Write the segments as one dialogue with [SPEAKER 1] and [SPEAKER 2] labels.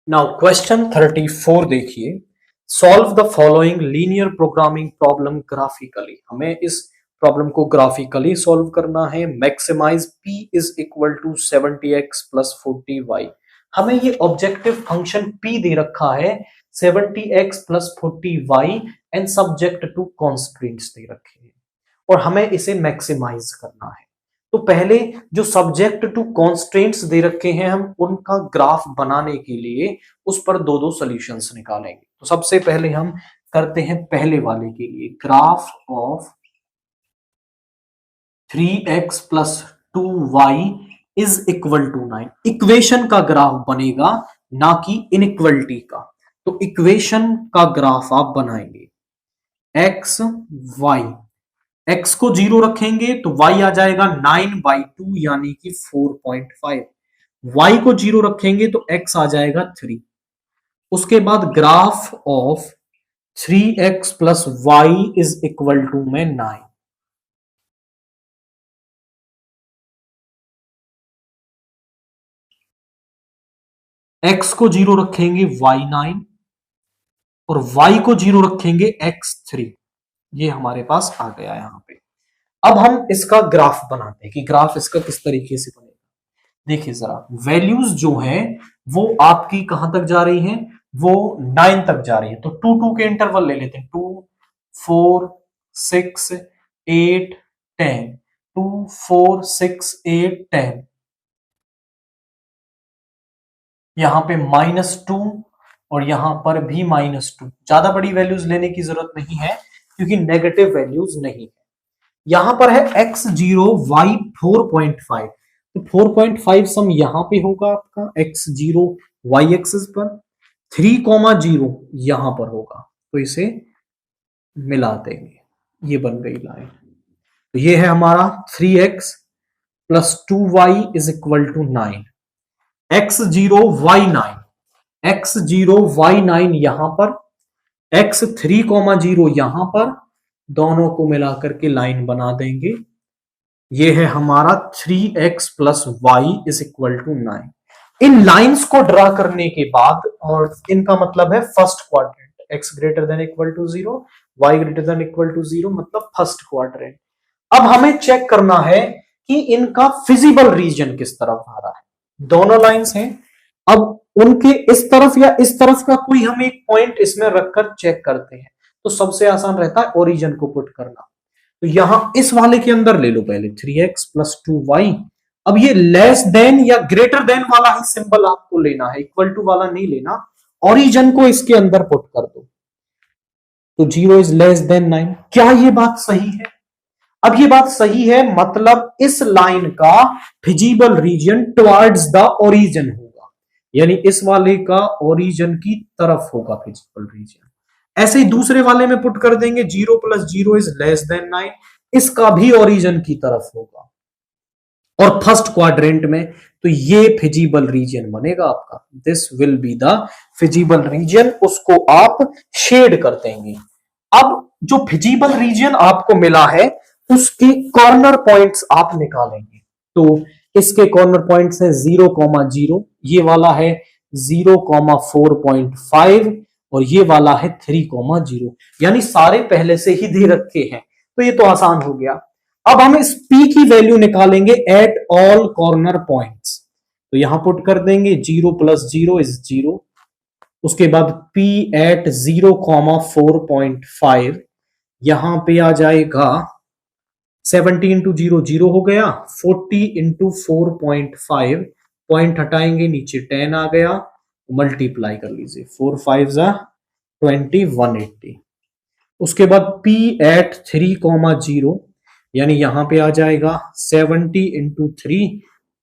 [SPEAKER 1] Now question 34 देखिए। Solve the following linear programming problem graphically. हमें इस प्रॉब्लम को ग्राफिकली सॉल्व करना है। Maximize p is equal to 70x plus 40y। हमें ये ऑब्जेक्टिव फंक्शन p दे रखा है 70x plus 40y and subject to constraints दे रखे हैं और हमें इसे मैक्सिमाइज करना है। तो पहले जो सब्जेक्ट टू कॉन्स्ट्रेंट्स दे रखे हैं हम उनका ग्राफ बनाने के लिए उस पर दो दो सॉल्यूशंस निकालेंगे। तो सबसे पहले हम करते हैं पहले वाले के लिए graph of 3x plus 2y is equal to 9। Equation का ग्राफ बनेगा ना कि इनइक्वलिटी का। तो इक्वेशन का ग्राफ आप बनाएंगे x y, x को 0 रखेंगे तो y आ जाएगा 9/2 यानी कि 4.5। y को 0 रखेंगे तो x आ जाएगा 3। उसके बाद graph of 3x plus Y is equal to में 9। x को 0 रखेंगे y 9 और y को 0 रखेंगे x 3। ये हमारे पास आ गया यहां पे। अब हम इसका ग्राफ बनाते हैं कि ग्राफ इसका किस तरीके से बनेगा। देखिए जरा, वैल्यूज जो है वो आपकी कहां तक जा रही हैं, वो 9 तक जा रही है। तो 2 के इंटरवल ले लेते हैं, 2 4 6 8 10, 2 4 6 8 10। यहां पे -2 और यहां पर भी -2। ज्यादा बड़ी वैल्यूज लेने की जरूरत नहीं है क्योंकि नेगेटिव वैल्यूज नहीं है। यहां पर है x0 y 4.5। तो 4.5 सम यहां पे होगा आपका x0 y एक्सिस पर, 3,0 यहां पर होगा। तो इसे मिला देंगे, ये बन गई लाइन। तो ये है हमारा 3x plus 2y is equal to 9। x0 y9, x0 y9 यहां पर, x3,0 यहां पर, दोनों को मिलाकर के लाइन बना देंगे। ये है हमारा 3x plus Y is equal to 9। इन लाइंस को ड्रा करने के बाद, और इनका मतलब है first quadrant, x greater than equal to 0, y greater than equal to 0, मतलब फर्स्ट क्वाड्रेंट। अब हमें चेक करना है कि इनका फिजिबल रीजन किस तरफ आ रहा है। दोनों लाइंस हैं, अब उनके इस तरफ या इस तरफ का कोई हम एक पॉइंट इसमें रखकर चेक करते हैं। तो सबसे आसान रहता है ओरिजिन को पुट करना। तो यहां इस वाले के अंदर ले लो पहले 3x प्लस 2y। अब ये लेस देन या ग्रेटर देन वाला ही सिंबल आपको लेना है, इक्वल टू वाला नहीं लेना। ओरिजिन को इसके अंदर पुट कर दो तो 0 इज लेस देन 9। क्या ये बात सही है? अब ये बात सही है, मतलब इस लाइन का feasible region towards the origin होगा, यानी इस वाले का ओरिजिन की तरफ होगा फिजिबल रीजन। ऐसे ही दूसरे वाले में पुट कर देंगे 0 प्लस 0 इज लेस देन 9, इसका भी ओरिजिन की तरफ होगा। और फर्स्ट क्वाड्रेंट में तो ये फिजिबल रीजन बनेगा आपका, this will be the feasible region. उसको आप शेड कर देंगे। अब जो फिजिबल रीजन आपको मिला है उसके कॉर्नर पॉइंट्स आप निकालेंगे। तो इसके कॉर्नर पॉइंट्स है 0,0, ये वाला है 0,4.5 और ये वाला है 3,0, यानी सारे पहले से ही दे रखे हैं। तो ये तो आसान हो गया। अब हम इस p की वैल्यू निकालेंगे एट ऑल कॉर्नर पॉइंट्स। तो यहां पुट कर देंगे 0 प्लस 0 इज 0। उसके बाद p एट 0,4.5, यहां पे आ जाएगा 70 इंटू 0 0 हो गया, 40 इंटू 4.5, पॉइंट हटाएंगे नीचे 10 आ गया, मल्टीप्लाई कर लीजिए 4 5 20, 180। उसके बाद p एट 3,0, यानी यहां पे आ जाएगा 70 इंटू 3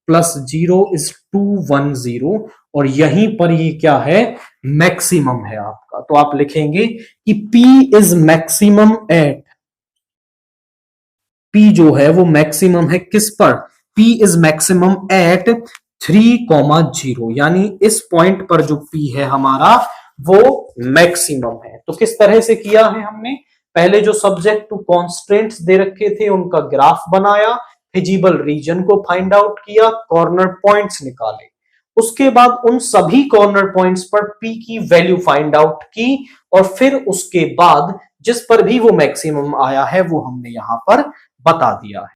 [SPEAKER 1] प्लस 0 इज 210, और यहीं पर ये क्या है, मैक्सिमम है आपका। तो आप लिखेंगे कि p is maximum at, p जो है वो मैक्सिमम है किस पर, p इज मैक्सिमम एट 3,0, यानी इस पॉइंट पर जो p है हमारा वो मैक्सिमम है। तो किस तरह से किया है हमने, पहले जो सब्जेक्ट टू कॉन्स्ट्रेंट्स दे रखे थे उनका ग्राफ बनाया, फिजिबल रीजन को फाइंड आउट किया, कॉर्नर पॉइंट्स निकाले, उसके बाद उन सभी कॉर्नर पॉइंट्स पर P की वैल्यू फाइंड आउट की और फिर उसके बाद जिस पर भी वो मैक्सिमम आया है वो हमने यहां पर बता दिया है।